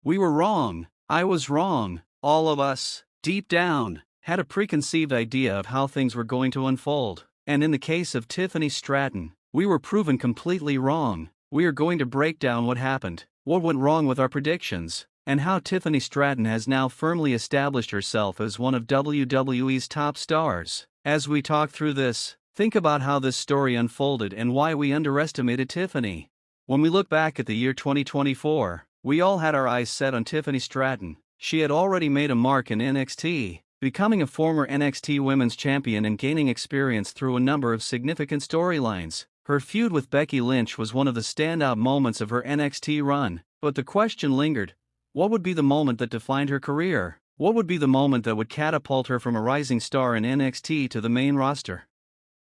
We were wrong. I was wrong. All of us, deep down, had a preconceived idea of how things were going to unfold. And in the case of Tiffany Stratton, we were proven completely wrong. We are going to break down what happened, what went wrong with our predictions, and how Tiffany Stratton has now firmly established herself as one of WWE's top stars. As we talk through this, think about how this story unfolded and why we underestimated Tiffany. When we look back at the year 2024, we all had our eyes set on Tiffany Stratton. She had already made a mark in NXT, becoming a former NXT Women's Champion and gaining experience through a number of significant storylines. Her feud with Becky Lynch was one of the standout moments of her NXT run, but the question lingered: what would be the moment that defined her career? What would be the moment that would catapult her from a rising star in NXT to the main roster?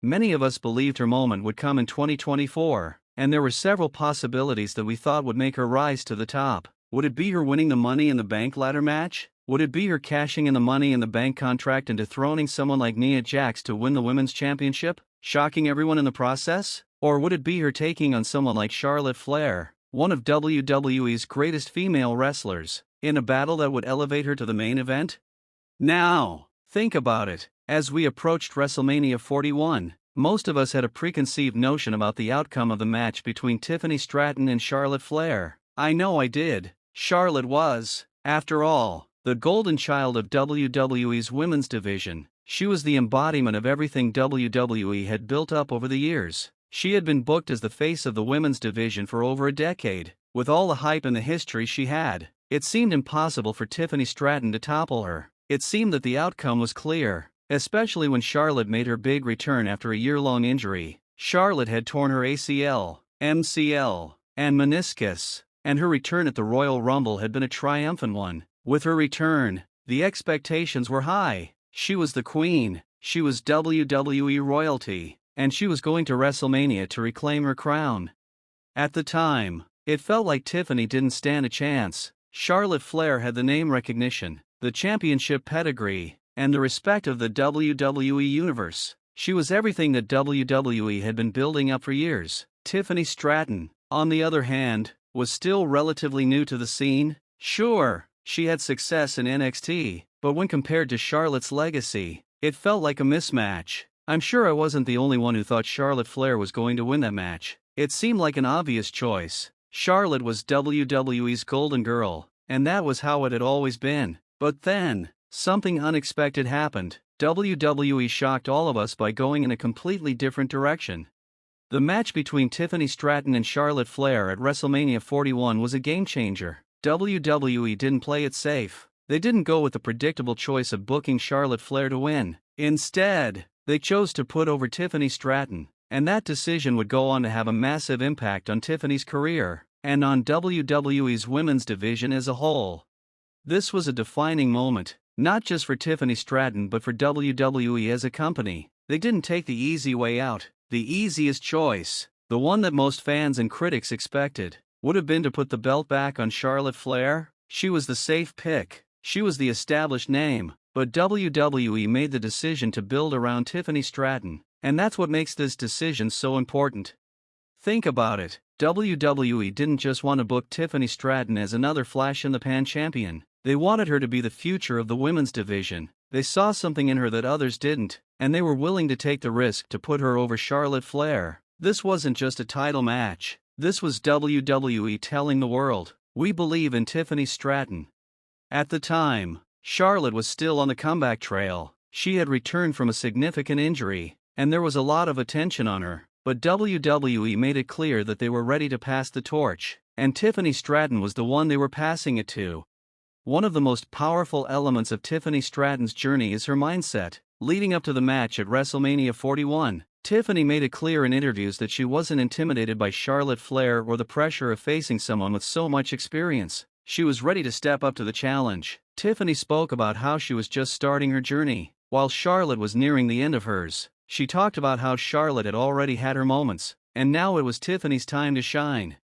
Many of us believed her moment would come in 2024, and there were several possibilities that we thought would make her rise to the top. Would it be her winning the Money in the Bank ladder match? Would it be her cashing in the Money in the Bank contract and dethroning someone like Nia Jax to win the Women's Championship, shocking everyone in the process? Or would it be her taking on someone like Charlotte Flair, one of WWE's greatest female wrestlers, in a battle that would elevate her to the main event? Now, think about it. As we approached WrestleMania 41, most of us had a preconceived notion about the outcome of the match between Tiffany Stratton and Charlotte Flair. I know I did. Charlotte was, after all, the golden child of WWE's women's division. She was the embodiment of everything WWE had built up over the years. She had been booked as the face of the women's division for over a decade. With all the hype and the history she had, it seemed impossible for Tiffany Stratton to topple her. It seemed that the outcome was clear, especially when Charlotte made her big return after a year-long injury. Charlotte had torn her ACL, MCL, and meniscus, and her return at the Royal Rumble had been a triumphant one. With her return, the expectations were high. She was the queen, she was WWE royalty, and she was going to WrestleMania to reclaim her crown. At the time, it felt like Tiffany didn't stand a chance. Charlotte Flair had the name recognition, the championship pedigree, and the respect of the WWE Universe. She was everything that WWE had been building up for years. Tiffany Stratton, on the other hand, was still relatively new to the scene. Sure, she had success in NXT, but when compared to Charlotte's legacy, it felt like a mismatch. I'm sure I wasn't the only one who thought Charlotte Flair was going to win that match. It seemed like an obvious choice. Charlotte was WWE's golden girl, and that was how it had always been. But then, something unexpected happened. WWE shocked all of us by going in a completely different direction. The match between Tiffany Stratton and Charlotte Flair at WrestleMania 41 was a game-changer. WWE didn't play it safe. They didn't go with the predictable choice of booking Charlotte Flair to win. Instead, they chose to put over Tiffany Stratton, and that decision would go on to have a massive impact on Tiffany's career, and on WWE's women's division as a whole. This was a defining moment, not just for Tiffany Stratton but for WWE as a company. They didn't take the easy way out. The easiest choice, the one that most fans and critics expected, would have been to put the belt back on Charlotte Flair. She was the safe pick, she was the established name, but WWE made the decision to build around Tiffany Stratton, and that's what makes this decision so important. Think about it, WWE didn't just want to book Tiffany Stratton as another flash-in-the-pan champion. They wanted her to be the future of the women's division. They saw something in her that others didn't, and they were willing to take the risk to put her over Charlotte Flair. This wasn't just a title match. This was WWE telling the world, we believe in Tiffany Stratton. At the time, Charlotte was still on the comeback trail. She had returned from a significant injury, and there was a lot of attention on her. But WWE made it clear that they were ready to pass the torch, and Tiffany Stratton was the one they were passing it to. One of the most powerful elements of Tiffany Stratton's journey is her mindset. Leading up to the match at WrestleMania 41, Tiffany made it clear in interviews that she wasn't intimidated by Charlotte Flair or the pressure of facing someone with so much experience. She was ready to step up to the challenge. Tiffany spoke about how she was just starting her journey, while Charlotte was nearing the end of hers. She talked about how Charlotte had already had her moments, and now it was Tiffany's time to shine.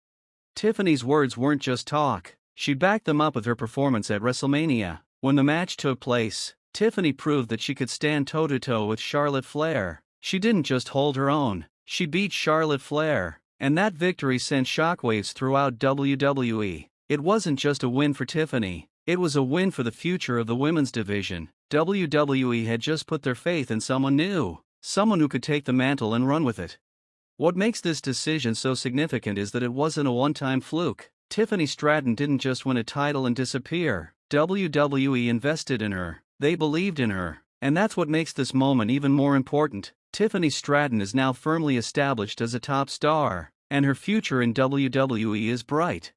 Tiffany's words weren't just talk. She backed them up with her performance at WrestleMania. When the match took place, Tiffany proved that she could stand toe-to-toe with Charlotte Flair. She didn't just hold her own, she beat Charlotte Flair, and that victory sent shockwaves throughout WWE. It wasn't just a win for Tiffany, it was a win for the future of the women's division. WWE had just put their faith in someone new, someone who could take the mantle and run with it. What makes this decision so significant is that it wasn't a one-time fluke. Tiffany Stratton didn't just win a title and disappear. WWE invested in her, they believed in her, and that's what makes this moment even more important. Tiffany Stratton is now firmly established as a top star, and her future in WWE is bright.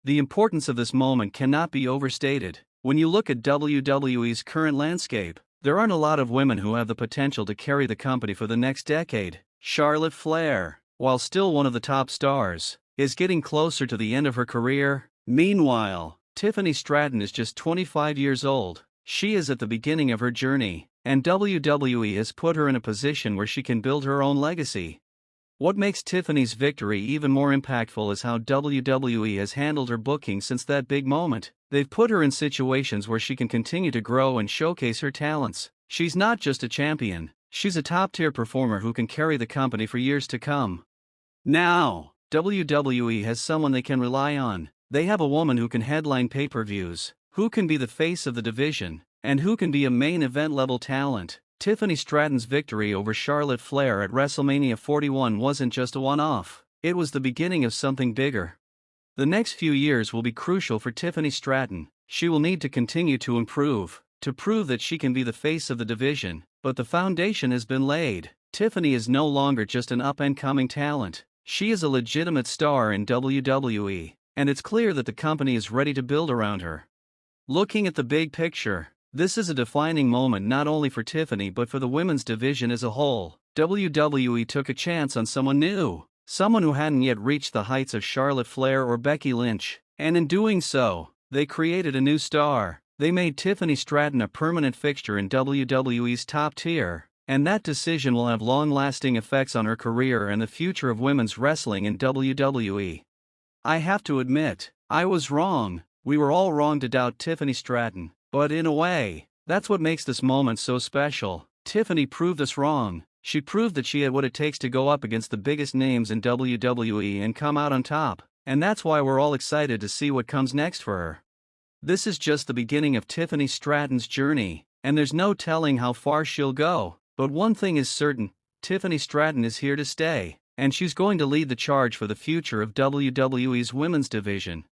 The importance of this moment cannot be overstated. When you look at WWE's current landscape, there aren't a lot of women who have the potential to carry the company for the next decade. Charlotte Flair, while still one of the top stars, is getting closer to the end of her career. Meanwhile, Tiffany Stratton is just 25 years old. She is at the beginning of her journey, and WWE has put her in a position where she can build her own legacy. What makes Tiffany's victory even more impactful is how WWE has handled her booking since that big moment. They've put her in situations where she can continue to grow and showcase her talents. She's not just a champion, she's a top-tier performer who can carry the company for years to come. Now, WWE has someone they can rely on. They have a woman who can headline pay-per-views, who can be the face of the division, and who can be a main event-level talent. Tiffany Stratton's victory over Charlotte Flair at WrestleMania 41 wasn't just a one-off, it was the beginning of something bigger. The next few years will be crucial for Tiffany Stratton. She will need to continue to improve, to prove that she can be the face of the division, but the foundation has been laid. Tiffany is no longer just an up-and-coming talent, she is a legitimate star in WWE, and it's clear that the company is ready to build around her. Looking at the big picture, this is a defining moment not only for Tiffany but for the women's division as a whole. WWE took a chance on someone new, someone who hadn't yet reached the heights of Charlotte Flair or Becky Lynch, and in doing so, they created a new star. They made Tiffany Stratton a permanent fixture in WWE's top tier, and that decision will have long-lasting effects on her career and the future of women's wrestling in WWE. I have to admit, I was wrong. We were all wrong to doubt Tiffany Stratton. But in a way, that's what makes this moment so special. Tiffany proved us wrong. She proved that she had what it takes to go up against the biggest names in WWE and come out on top. And that's why we're all excited to see what comes next for her. This is just the beginning of Tiffany Stratton's journey, and there's no telling how far she'll go. But one thing is certain, Tiffany Stratton is here to stay, and she's going to lead the charge for the future of WWE's women's division.